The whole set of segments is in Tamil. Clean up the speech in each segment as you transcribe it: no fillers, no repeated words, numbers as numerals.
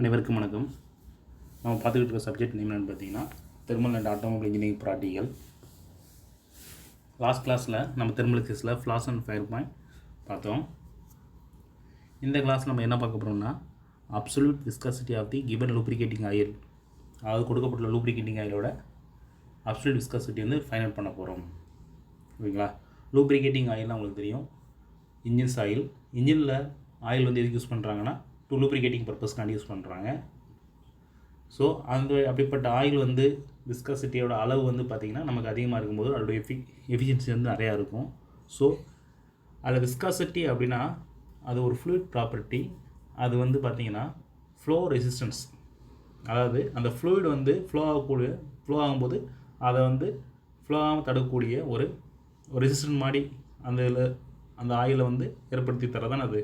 அனைவருக்கும் வணக்கம். நம்ம பார்த்துக்கிட்டு இருக்க சப்ஜெக்ட் நேம் என்னென்னு பார்த்தீங்கன்னா thermal and automobile engineering practical. Last கிளாஸில் நம்ம தெர்மல் கேஸில் ஃப்ளாஷ் அண்ட் ஃபயர் பாயிண்ட் பார்த்தோம். இந்த கிளாஸ் நம்ம என்ன பார்க்க போகிறோம்னா absolute viscosity of the given lubricating oil, அதாவது கொடுக்கப்பட்டுள்ள லூப்ரிகேட்டிங் ஆயிலோட அப்சல்யூட் விஸ்காசிட்டி வந்து ஃபைண்ட் அவுட் பண்ண போகிறோம். ஓகேங்களா? லூப்ரிகேட்டிங் ஆயில்னால் உங்களுக்கு தெரியும், இன்ஜின்ஸ் ஆயில். இன்ஜினில் ஆயில் வந்து எதுக்கு யூஸ் பண்ணுறாங்கன்னா டு லூப்ரிகேட்டிங் பர்பஸ்க்காண்டி யூஸ் பண்ணுறாங்க. ஸோ அப்படிப்பட்ட ஆயில் வந்து விஸ்காசிட்டியோட அளவு வந்து பார்த்திங்கன்னா நமக்கு அதிகமாக இருக்கும்போது அதோடைய எஃபிஷியன்சி வந்து நிறையா இருக்கும். ஸோ அதில் விஸ்காசிட்டி அப்படின்னா அது ஒரு ஃப்ளூயிட் ப்ராப்பர்ட்டி. அது வந்து பார்த்திங்கன்னா ஃப்ளோ ரெசிஸ்டன்ஸ், அதாவது அந்த ஃப்ளூயிட் வந்து ஃப்ளோ ஆகும்போது அதை வந்து ஃப்ளோ ஆகாமல் தடுக்கக்கூடிய ஒரு ரெசிஸ்டன்ட் மாதிரி அந்த ஆயிலை வந்து ஏற்படுத்தி தரதான் அது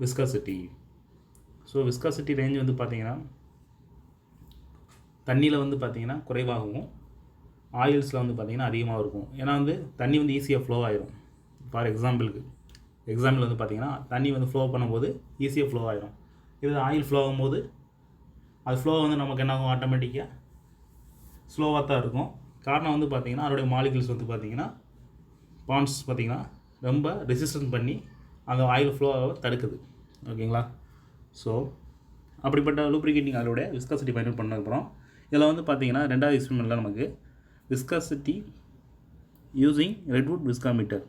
விஸ்காசிட்டி. ஸோ விஸ்காசிட்டி ரேஞ்ச் வந்து பார்த்திங்கன்னா தண்ணியில் வந்து பார்த்திங்கன்னா குறைவாகவும் ஆயில்ஸில் வந்து பார்த்திங்கன்னா அதிகமாக இருக்கும். ஏன்னா வந்து தண்ணி வந்து ஈஸியாக ஃப்ளோ ஆயிரும். ஃபார் எக்ஸாம்பிள் வந்து பார்த்திங்கன்னா தண்ணி வந்து ஃப்ளோ பண்ணும்போது ஈஸியாக ஃப்ளோ ஆயிரும். இது ஆயில் ஃப்ளோ ஆகும்போது அது ஃப்ளோ வந்து நமக்கு என்ன ஆகும், ஆட்டோமேட்டிக்காக ஸ்லோவாக தான் இருக்கும். காரணம் வந்து பார்த்திங்கன்னா அதோடைய மாலிகுல்ஸ் வந்து பார்த்திங்கன்னா பாண்ட்ஸ் பார்த்திங்கன்னா ரொம்ப ரெசிஸ்டன்ஸ் பண்ணி அந்த ஆயில் ஃப்ளோ தடுக்குது. ஓகேங்களா? ஸோ அப்படிப்பட்ட லூப்ரிகேட்டிங் ஆயிலோட விஸ்காசிட்டி ஃபைண்ட் பண்ணதுக்கப்புறம் இதில் வந்து பார்த்திங்கன்னா ரெண்டாவது எக்ஸ்பெரிமெண்ட்டில் நமக்கு விஸ்காசிட்டி யூஸிங் ரெட்வுட் விஸ்காமீட்டர்,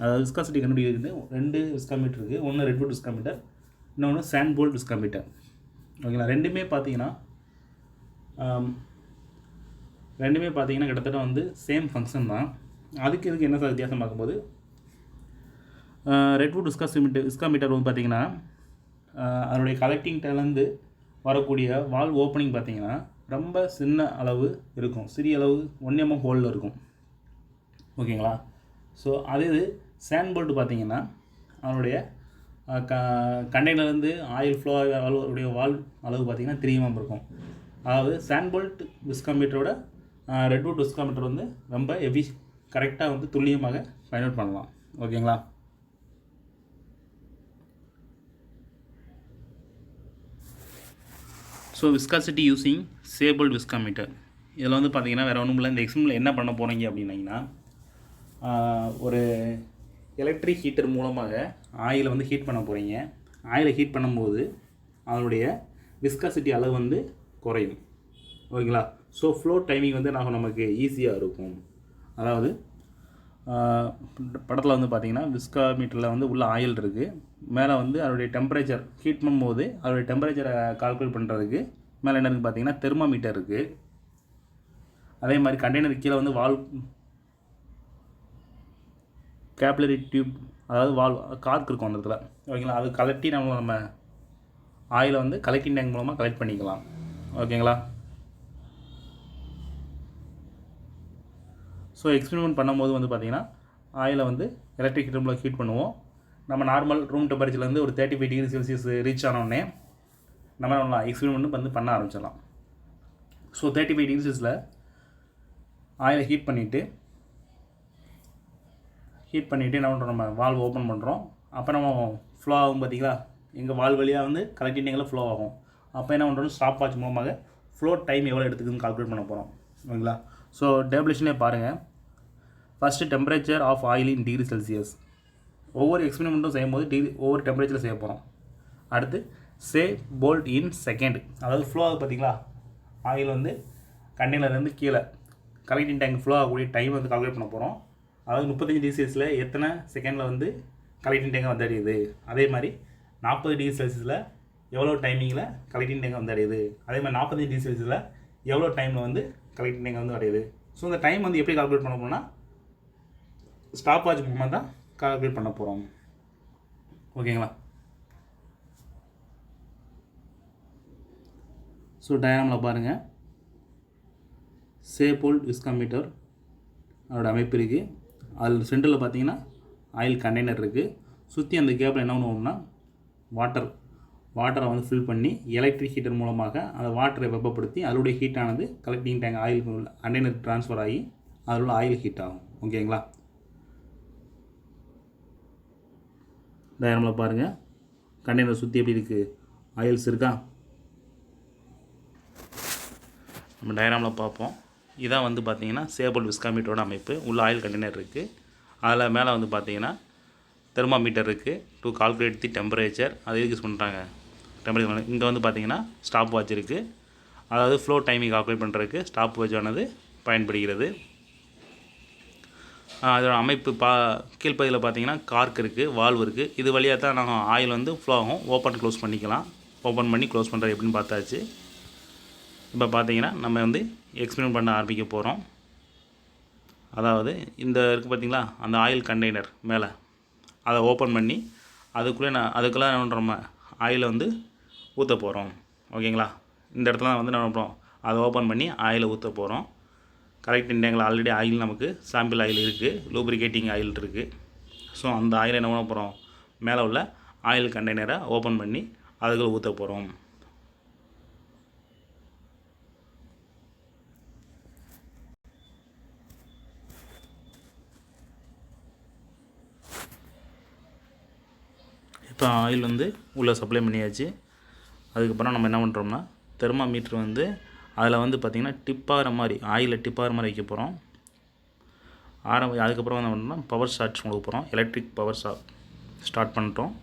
அதாவது விஸ்காசிட்டி கண்டுபிடிக்கிறது 2 விஸ்காமீட்டர் இருக்குது. ஒன்று ரெட்வுட் விஸ்காமீட்டர், இன்னொன்று சாண்ட்போல்ட் விஸ்காமீட்டர். ஓகேங்களா? ரெண்டுமே பார்த்திங்கன்னா கிட்டத்தட்ட வந்து சேம் ஃபங்க்ஷன் தான். இதுக்கு என்ன சார் வித்தியாசம் பார்க்கும்போது ரெட்வுட் விஸ்காமீட்டர் வந்து பார்த்திங்கன்னா அதனுடைய கலெக்டிங்லேருந்து வரக்கூடிய வால்வ் ஓப்பனிங் பார்த்திங்கன்னா ரொம்ப சின்ன அளவு இருக்கும், சிறிய அளவு 1 mm ஹோலில் இருக்கும். ஓகேங்களா? ஸோ இது சாண்ட்போல்ட் பார்த்திங்கன்னா அதனுடைய கண்டெய்னர்லேருந்து ஆயில் ஃப்ளோ ஆகிய வால்வ் அளவு பார்த்திங்கன்னா 3 mm இருக்கும். அதாவது சாண்ட்போல்ட் விஸ்காமீட்டரோட ரெட்வுட் விஸ்காமீட்டர் வந்து ரொம்ப கரெக்டாக வந்து துல்லியமாக ஃபைண்ட் அவுட் பண்ணலாம். ஓகேங்களா? ஸோ விஸ்காசிட்டி யூஸிங் சேபிள்ட் விஸ்காமீட்டர், இதில் வந்து பார்த்திங்கன்னா வேறு ஒன்றும் இல்லை. இந்த எக்ஸாம்பிள் என்ன பண்ண போகிறீங்க அப்படின்னீங்கன்னா ஒரு எலக்ட்ரிக் ஹீட்டர் மூலமாக ஆயிலை வந்து ஹீட் பண்ண போகிறீங்க. ஆயிலை ஹீட் பண்ணும்போது அதனுடைய விஸ்காசிட்டி அளவு வந்து குறையும். ஓகேங்களா? ஸோ ஃப்ளோ டைமிங் வந்து நமக்கு ஈஸியாக இருக்கும். அதாவது படத்தில் வந்து பார்த்திங்கன்னா விஸ்காமீட்டரில் வந்து உள்ள ஆயில் இருக்குது, மேலே வந்து அதோடைய டெம்பரேச்சர் ஹீட் பண்ணும்போது அதோடைய டெம்பரேச்சரை கால்குலேட் பண்ணுறதுக்கு மேலே என்ன இருக்குது பார்த்திங்கன்னா தெர்மாமீட்டர் இருக்குது. அதே மாதிரி கண்டெய்னர் கீழே வந்து கேப்லரி டியூப், அதாவது கார்க் இருக்கும் அந்த இடத்துல. ஓகேங்களா? அது கலெக்டி நம்ம ஆயிலை வந்து கலெக்டிங் டேங்க் மூலமாக கலெக்ட் பண்ணிக்கலாம். ஓகேங்களா? ஸோ எக்ஸ்பெரிமெண்ட் பண்ணும்போது வந்து பார்த்திங்கன்னா ஆயிலை வந்து எலக்ட்ரிக் ஹீட்டரில் ஹீட் பண்ணுவோம். நம்ம நார்மல் ரூம் டெம்பரேச்சர்லேருந்து ஒரு 35 டிகிரி செல்சியஸ் ரீச் ஆனோடனே நம்ம எக்ஸ்பெரிமெண்ட் வந்து பண்ண ஆரம்பிச்சிடலாம். ஸோ 35 டிகிரி செல்சியஸில் ஆயிலை ஹீட் பண்ணிவிட்டு என்ன பண்ணுறோம், நம்ம வால்வ் ஓப்பன் பண்ணுறோம். அப்போ நம்ம ஃப்ளோ ஆகும் பார்த்திங்களா, எங்கள் வால்வ் வழியாக வந்து கலெக்டிங் டேங்கில் ஃப்ளோ ஆகும். அப்போ என்ன பண்ணுறோம், ஸ்டாப் வாட்ச் மூலமாக ஃப்ளோ டைம் எவ்வளோ எடுத்துக்குதுன்னு கால்குலேட் பண்ண போகிறோம். ஓகேங்களா? ஸோ டேபிளேஷனே பாருங்கள். First temperature of oil in degree Celsius, ஒவ்வொரு எக்ஸ்பெரிமெண்ட்டும் செய்யும்போது ஒவ்வொரு டெம்பரேச்சரில் செய்ய போகிறோம். அடுத்து போல்ட் இன் செகண்ட், அதாவது ஃப்ளோ ஆகுது பார்த்திங்களா, ஆயில் வந்து கண்டெய்னர்லேருந்து கீழே கலெக்டிங் டேங்க் ஃப்ளோ ஆகக்கூடிய டைம் வந்து கால்குலேட் பண்ண போகிறோம். அதாவது 35 டிகிரி செல்சியஸில் எத்தனை செகண்டில் வந்து கலெக்டிங் டேங்கை வந்து அடையுது, அதே மாதிரி 40 டிகிரி செல்சியஸில் எவ்வளோ டைமிங்கில் கலெக்டிங் டேங்கை வந்து அடையுது, அதே மாதிரி 45 டிகிரி செல்சியஸில் எவ்வளோ டைமில் வந்து கலெக்டிங் டேங்கை வந்து அடையுது. ஸோ இந்த டைம் வந்து எப்படி கால்குலேட் பண்ண போகிறோம்னா ஸ்டாப் வாட்ச் மூலமாக தான் கால்குலேட் பண்ண போகிறோம். ஓகேங்களா? ஸோ டயக்ராமில் பாருங்கள், சேபோல்ட் விஸ்காமீட்டர் அதோட அமைப்பு இருக்குது. அதில் சென்டரில் பார்த்தீங்கன்னா ஆயில் கண்டெய்னர் இருக்குது. சுற்றி அந்த கேப்பில் என்ன பண்ணுவோம்னா வாட்டரை வந்து ஃபில் பண்ணி எலக்ட்ரிக் ஹீட்டர் மூலமாக அந்த வாட்டரை வெப்பப்படுத்தி அதனுடைய ஹீட்டானது கலெக்டிங் டேங்க் ஆயில் கண்டெய்னருக்கு ட்ரான்ஸ்ஃபர் ஆகி அதில் உள்ள ஆயில் ஹீட் ஆகும். ஓகேங்களா? டயக்ராமில் பாருங்கள், கண்டெய்னர் சுற்றி எப்படி இருக்குது, ஆயில்ஸ் இருக்கா? நம்ம டயக்ராமில் பார்ப்போம். இதான் வந்து பார்த்திங்கன்னா சேபிள் விஸ்காமீட்டரோட அமைப்பு. உள்ள ஆயில் கண்டெய்னர் இருக்குது. அதில் மேலே வந்து பார்த்திங்கன்னா தெர்மாமீட்டர் இருக்குது டு கால்குலேட் தி டெம்பரேச்சர். அது எதுக்கு யூஸ் பண்ணுறாங்க? டெம்பரேச்சர். இங்கே வந்து பார்த்திங்கன்னா ஸ்டாப் வாட்ச் இருக்குது. அதாவது ஃப்ளோ டைமிங் கால்குலேட் பண்ணுறதுக்கு ஸ்டாப் வாட்ச் ஆனது பயன்படுகிறது. அதோட அமைப்பு கீழ்ப்பகுதியில் பார்த்திங்கன்னா கார்க் இருக்குது, வால்வ் இருக்குது. இது வழியாக தான் நாங்கள் ஆயில் வந்து ஃப்ளோ ஆகும். ஓப்பன் க்ளோஸ் பண்ணிக்கலாம். ஓப்பன் பண்ணி க்ளோஸ் பண்ணுறது எப்படின்னு பார்த்தாச்சு. இப்போ பார்த்திங்கன்னா நம்ம வந்து எக்ஸ்பெரிமெண்ட் பண்ண ஆரம்பிக்க போகிறோம். அதாவது இந்த இருக்குது பார்த்திங்களா, அந்த ஆயில் கண்டெய்னர் மேலே அதை ஓப்பன் பண்ணி அதுக்குள்ளே அதுக்குள்ளே நம்ம ஆயிலை வந்து ஊற்ற போகிறோம். ஓகேங்களா? இந்த இடத்துல வந்து என்ன பண்ணுறோம், அதை ஓப்பன் பண்ணி ஆயிலை ஊற்ற போகிறோம். கரெக்ட் இண்டியாங்கில் ஆல்ரெடி ஆயில் நமக்கு சாம்பிள் ஆயில் இருக்குது, லூப்ரிகேட்டிங் ஆயில் இருக்குது. ஸோ அந்த ஆயிலை என்ன பண்ண போகிறோம், மேலே உள்ள ஆயில் கண்டெய்னரை ஓப்பன் பண்ணி அதுக்குள்ளே ஊற்ற போகிறோம். இப்போ ஆயில் வந்து உள்ளே சப்ளை பண்ணியாச்சு. அதுக்கப்புறம் நம்ம என்ன பண்ணுறோம்னா தெர்மாமீட்டர் வந்து அதில் வந்து பார்த்திங்கன்னா டிப்பாகிற மாதிரி, ஆயிலில் டிப்பாகிற மாதிரி வைக்க போகிறோம். அதுக்கப்புறம் என்ன பண்ணுறோம்னா பவர் ஷார்ட் கொடுக்க போகிறோம். எலக்ட்ரிக் பவர் ஸ்டார்ட் பண்ணிட்டோம்.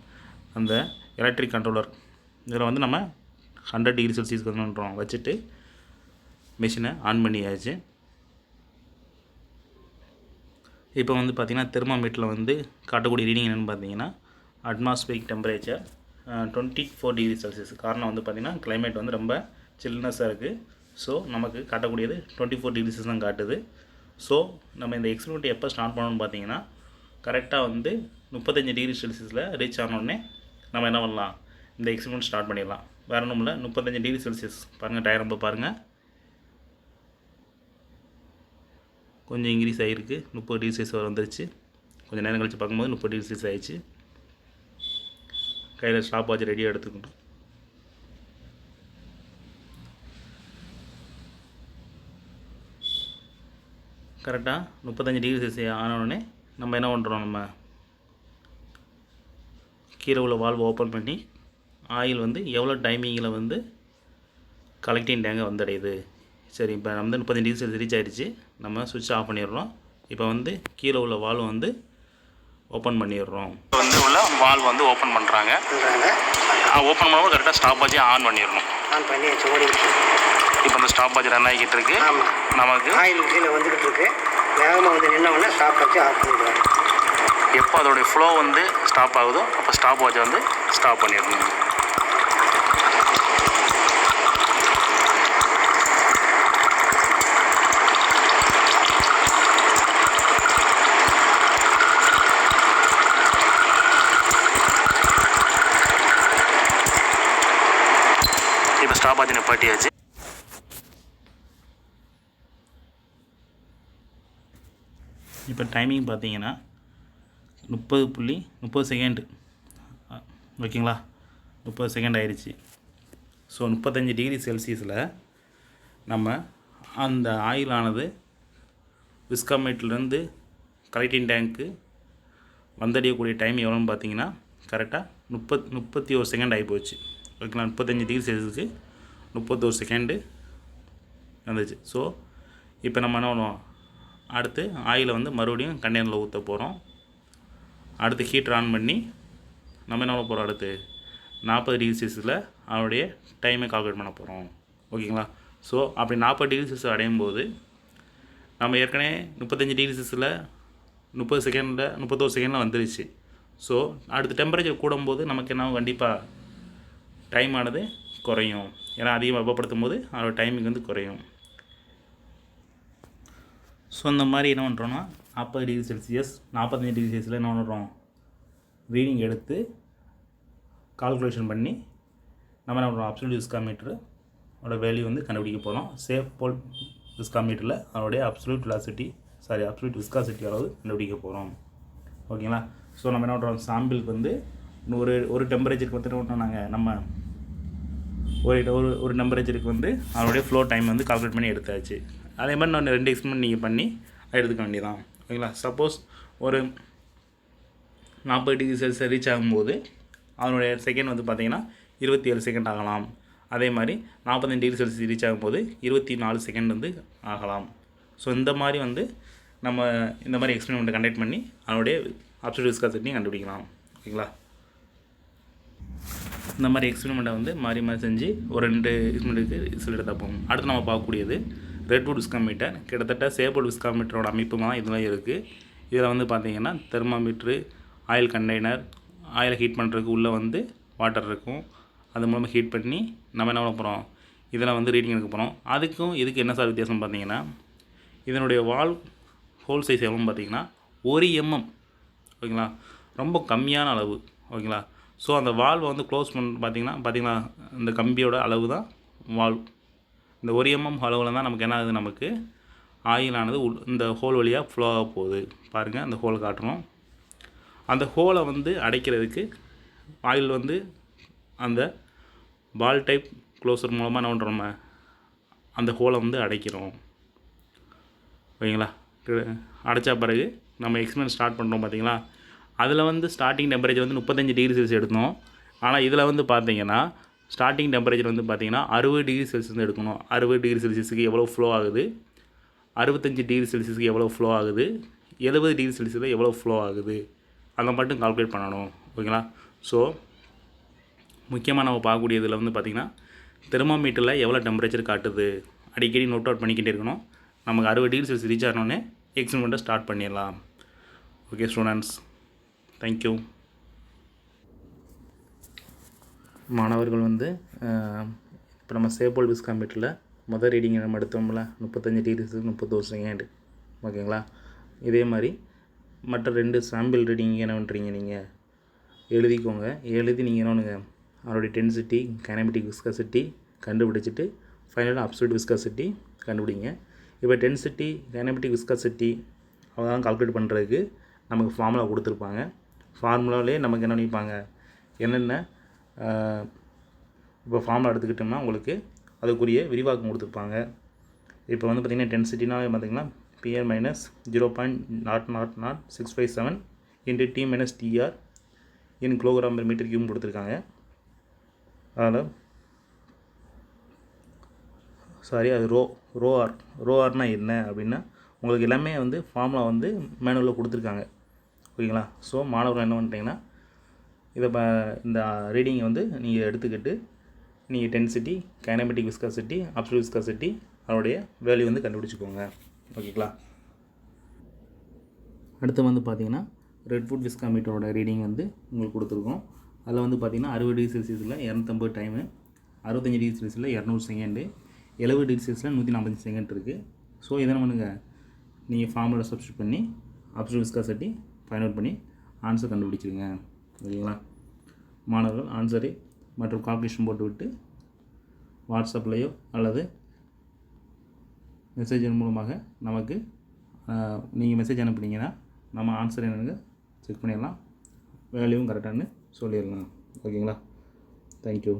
அந்த எலக்ட்ரிக் கண்ட்ரோலர் இதில் வந்து நம்ம 100 டிகிரி செல்சியஸ்க்கு வந்து பண்ணுறோம் வச்சுட்டு மிஷினை ஆன் பண்ணியாச்சு. இப்போ வந்து பார்த்திங்கன்னா தெர்மாமீட்டரில் வந்து காட்டக்கூடிய ரீடிங் என்னென்னு பார்த்தீங்கன்னா அட்மாஸ்பியரிக் டெம்பரேச்சர் 24 டிகிரி செல்சியஸ். காரணம் வந்து பார்த்திங்கன்னா கிளைமேட் வந்து ரொம்ப சில்னஸாக இருக்குது. ஸோ நமக்கு காட்டக்கூடியது 24 டிகிரி செல்சியஸ் தான் காட்டுது. ஸோ நம்ம இந்த எக்ஸ்பெரிமெண்ட் எப்போ ஸ்டார்ட் பண்ணணும்னு பார்த்தீங்கன்னா கரெக்டாக வந்து 35 டிகிரி செல்சியஸில் ரீச் ஆனோடனே நம்ம என்ன பண்ணலாம், இந்த எக்ஸ்பெரிமெண்ட் ஸ்டார்ட் பண்ணிடலாம். வேறு ஒன்றும் இல்லை, 35 டிகிரி செல்சியஸ் பாருங்கள், டயக்ராம் பாருங்கள், கொஞ்சம் இன்க்ரீஸ் ஆகிருக்கு. 30 டிகிரி செல்சியஸ் வந்துருச்சு. கொஞ்சம் நேரம் கழித்து பார்க்கும்போது 30 டிகிரி செல்சியஸ் ஆகிடுச்சு. கையில் ஸ்டாப் வாட்ச் ரெடியாக எடுத்துக்கணும். கரெக்டாக 35 டிகிரி செல்சியஸ் ஆனோடனே நம்ம என்ன பண்ணுறோம், நம்ம கீழே உள்ள வால்வு ஓப்பன் பண்ணி ஆயில் வந்து எவ்வளோ டைமிங்கில் வந்து கலெக்டிங் டேங்கை வந்தடையுது. சரி, இப்போ நம்ம வந்து 35 டிகிரி செல்சியஸ் ரீச் ஆகிடுச்சு. நம்ம சுவிட்ச் ஆஃப் பண்ணிடுறோம். இப்போ வந்து கீழே உள்ள வால்வு வந்து ஓப்பன் பண்ணிடுறோம். வந்து உள்ள வால்வு வந்து ஓப்பன் பண்ணுறாங்க. ஓப்பன் பண்ணும்போது கரெக்டாக ஸ்டாப் வாட்சே ஆன் பண்ணிடணும். ஆன் பண்ணி ஓடிக்கிட்டு இப்போ அந்த ஸ்டாப் வாட்ச் ரன் ஆகிக்கிட்டு இருக்கு. நமக்கு ஆயில் கீழே வந்துக்கிட்டு இருக்கு. வேகமாக வந்து நின்னவுடனே ஸ்டாப் வாட்சை ஆஃப் பண்ணிடுவாங்க. எப்போ அதோடைய ஃப்ளோ வந்து ஸ்டாப் ஆகுதோ அப்போ ஸ்டாப் வாட்சை வந்து ஸ்டாப் பண்ணிடணும். இப்போ ஸ்டாப் வாட்ச் நிப்பாட்டியாச்சு. இப்போ டைமிங் பார்த்தீங்கன்னா 30 செகண்ட். ஓகேங்களா, 30 செகண்ட் ஆயிடுச்சு. ஸோ 35 டிகிரி செல்சியஸில் நம்ம அந்த ஆயிலானது விஸ்காமேட்லேருந்து கலெக்டிங் டேங்க்கு வந்தடையக்கூடிய டைம் எவ்வளோன்னு பார்த்தீங்கன்னா கரெக்டாக 31 செகண்ட் ஆகி போச்சு. ஓகேங்களா, 35 டிகிரி செல்சியஸுக்கு 31 செகண்டு வந்துச்சு. ஸோ இப்போ நம்ம என்ன பண்ணுவோம், அடுத்து ஆயிலை வந்து மறுபடியும் கண்டெய்னரில் ஊற்ற போகிறோம். அடுத்து ஹீட்டர் ஆன் பண்ணி நம்ம என்ன பண்ண போகிறோம், அடுத்து 40 டிகிரி செல்சியஸில் அதனுடைய டைமை கால்குலேட் பண்ண போகிறோம். ஓகேங்களா, ஸோ அப்படி 40 டிகிரி செல்சியஸ் அடையும் போது நம்ம ஏற்கனவே 35 டிகிரி செல்சியஸில் 31 செகண்டில் வந்துருச்சு. ஸோ அடுத்து டெம்பரேச்சர் கூடும்போது நமக்கு என்ன கண்டிப்பாக டைம் ஆனது குறையும். ஏன்னா அதிகமாக வெப்பப்படுத்தும் போது அதோட டைமிங் வந்து குறையும். ஸோ இந்த மாதிரி என்ன பண்ணுறோன்னா 40 டிகிரி செல்சியஸ் 45 டிகிரி செல்சியஸில் என்ன பண்ணுறோம், ரீடிங் எடுத்து கால்குலேஷன் பண்ணி நம்ம என்ன பண்ணுறோம், அப்சல்யூட் விஸ்காமீட்டர் அதோட வேல்யூ வந்து கண்டுபிடிக்க போகிறோம். சேஃப் போல் விஸ்காமீட்டரில் அதோடைய அப்சல்யூட் விஸ்காசிட்டி அளவு கண்டுபிடிக்க போகிறோம். ஓகேங்களா, ஸோ நம்ம என்ன பண்ணுறோம், சாம்பிளுக்கு வந்து ஒரு டெம்பரேச்சருக்கு வந்து என்ன பண்ணுறோம், நாங்கள் நம்ம ஒரு டெம்பரேச்சருக்கு வந்து அதனுடைய ஃப்ளோ டைம் வந்து கால்குலேட் பண்ணி எடுத்தாச்சு. அதே மாதிரி நான் 2 எக்ஸ்பெரிமெண்ட் நீங்கள் பண்ணி எடுத்துக்க வேண்டியதான். ஓகேங்களா, சப்போஸ் ஒரு 40 டிகிரி செல்சியஸ் ரீச் ஆகும்போது அதனுடைய செகண்ட் வந்து பார்த்திங்கன்னா 27 செகண்ட் ஆகலாம். அதே மாதிரி 45 டிகிரி செல்சியஸ் ரீச் ஆகும்போது 24 செகண்ட் வந்து ஆகலாம். ஸோ இந்த மாதிரி வந்து நம்ம இந்த மாதிரி எக்ஸ்பெரிமெண்ட்டை கண்டக்ட் பண்ணி அதனுடைய அப்சல்யூட் விஸ்காசிட்டியும் கண்டுபிடிக்கலாம். ஓகேங்களா? இந்த மாதிரி எக்ஸ்பெரிமெண்ட்டை வந்து மாறி மாறி செஞ்சு ஒரு 2 எக்ஸ்பெரிமெண்ட்டுக்கு ரிசல்ட் எடுத்தால் போகும். அடுத்து நம்ம பார்க்கக்கூடியது ரெட்வுட் விஸ்காமீட்டர். கிட்டத்தட்ட சேபிள் விஸ்காமீட்டரோட அமைப்பு தான் இதெல்லாம் இருக்குது. இதில் வந்து பார்த்திங்கன்னா தெர்மாமீட்ரு, ஆயில் கண்டெய்னர், ஆயிலை ஹீட் பண்ணுறதுக்கு உள்ளே வந்து வாட்டர் இருக்கும். அது மூலமாக ஹீட் பண்ணி நம்ம என்ன பண்ண போகிறோம், இதில் வந்து ரீடிங் எடுக்க போகிறோம். அதுக்கும் இதுக்கு என்ன சார் வித்தியாசம் பார்த்தீங்கன்னா, இதனுடைய வால் ஹோல் சைஸ் எவ்வளோன்னு பார்த்தீங்கன்னா 1 mm. ஓகேங்களா? ரொம்ப கம்மியான அளவு. ஓகேங்களா? ஸோ அந்த வால்வை வந்து க்ளோஸ் பார்த்தீங்கன்னா இந்த கம்பியோட அளவு தான் வால்வ். இந்த 1 mm அளவில் தான் நமக்கு என்ன ஆகுது, நமக்கு ஆயிலானது இந்த ஹோல் வழியாக ஃப்ளோ ஆக போகுது. பாருங்கள், அந்த ஹோல் காட்டுறோம். அந்த ஹோலை வந்து அடைக்கிறதுக்கு ஆயில் வந்து அந்த பால் டைப் க்ளோசர் மூலமாக என்ன பண்ணுறோம், அந்த ஹோலை வந்து அடைக்கிறோம். ஓகேங்களா? அடைச்சா பிறகு நம்ம எக்ஸ்பெரிமெண்ட் ஸ்டார்ட் பண்ணுறோம். பார்த்தீங்களா? அதில் வந்து ஸ்டார்டிங் டெம்பரேச்சர் வந்து 35 டிகிரி செல்சியஸ் எடுத்தோம். ஆனால் இதில் வந்து பார்த்தீங்கன்னா ஸ்டார்டிங் டெம்பரேச்சர் வந்து பார்த்தீங்கன்னா 60 டிகிரி செல்சியஸ் எடுக்கணும். 60 டிகிரி செல்சியஸுக்கு எவ்வளோ ஃப்ளோ ஆகுது, 65 டிகிரி செல்சியஸுக்கு எவ்வளோ ஃப்ளோ ஆகுது, 70 டிகிரி செல்சியஸில் எவ்வளோ ஃப்ளோ ஆகுது, அதை மட்டும் கால்குலேட் பண்ணணும். ஓகேங்களா? ஸோ முக்கியமாக நம்ம பார்க்கக்கூடிய இதில் வந்து பார்த்திங்கன்னா தெர்மாமீட்டரில் எவ்வளோ டெம்பரேச்சர் காட்டுது அடிக்கடி நோட் அவுட் பண்ணிக்கிட்டே இருக்கணும். நமக்கு 60 டிகிரி செல்சியஸ் ரீச் ஆனோடனே எக்ஸ்பெரிமெண்ட்டை ஸ்டார்ட் பண்ணிடலாம். Okay students, thank you. மாணவர்கள் வந்து இப்போ நம்ம சேபிள் விஸ்காமீட்டரில் முதல் ரீடிங்கை நம்ம எடுத்தோம்ல 35 டிகிரி செல்சியஸ் 31 செகண்ட். ஓகேங்களா? இதே மாதிரி மற்ற 2 சாம்பிள் ரீடிங் என்ன பண்ணுறீங்க, நீங்கள் எழுதிக்கோங்க. எழுதி நீங்கள் என்ன பண்ணுங்க, அதோடைய டென்சிட்டி, கைனமெட்டிக் விஸ்காசிட்டி கண்டுபிடிச்சிட்டு ஃபைனலாக அப்சல்யூட் விஸ்காசிட்டி கண்டுபிடிங்க. இப்போ டென்சிட்டி, கைனமெட்டிக் விஸ்காசிட்டி அவங்கதான் கால்குலேட் பண்ணுறதுக்கு நமக்கு ஃபார்முலா கொடுத்துருப்பாங்க. ஃபார்முலாவிலே நமக்கு என்ன பண்ணிப்பாங்க, என்னென்ன இப்போ ஃபார்முலா எடுத்துக்கிட்டோம்னா உங்களுக்கு அதுக்குரிய விரிவாக்கம் கொடுத்துருப்பாங்க. இப்போ வந்து பார்த்திங்கன்னா டென்சிட்டினாலே பார்த்திங்கன்னா PR - 0.0000657 × T - TR இன் kg/m³ கொடுத்துருக்காங்க. அதில் அது ரோஆர்னால் என்ன அப்படின்னா உங்களுக்கு எல்லாமே வந்து ஃபார்முலா வந்து மேனுவலில் கொடுத்துருக்காங்க. ஓகேங்களா? ஸோ மாணவர்கள் என்ன பண்ணிட்டீங்கன்னா இதை இந்த ரீடிங்கை வந்து நீங்கள் எடுத்துக்கிட்டு நீங்கள் density, kinematic viscosity, absolute viscosity அதோடைய வேல்யூ வந்து கண்டுபிடிச்சிக்கோங்க. ஓகேங்களா? அடுத்து வந்து பார்த்திங்கன்னா ரெட்வுட் விஸ்காமீட்டரோட ரீடிங் வந்து உங்களுக்கு கொடுத்துருக்கோம். அதில் வந்து பார்த்திங்கன்னா 60 டிகிரி செல்சியஸில் 250 டைமு, 65 டிகிரி செல்சியஸில் 200 செகண்டு, 70 டிகிரி செல்சியஸில் 145 செகண்ட் இருக்குது. ஸோ இதை பண்ணுங்கள், நீங்கள் ஃபார்முலா சப்ஸ்டியூட் பண்ணி அப்சல்யூட் விஸ்காசிட்டி ஃபைண்ட் அவுட் பண்ணி ஆன்சர் கண்டுபிடிச்சிருங்க. ஓகேங்களா? மாணவர்கள் ஆன்சரை மற்றும் கால்குலேஷன் போட்டு விட்டு வாட்ஸ்அப்லேயோ அல்லது மெசேஜின் மூலமாக நமக்கு நீங்கள் மெசேஜ் அனுப்புனீங்கன்னா நம்ம ஆன்சர் என்னன்னு செக் பண்ணிடலாம், வேல்யூவும் கரெக்டானு சொல்லிடலாம். ஓகேங்களா? தேங்க்யூ.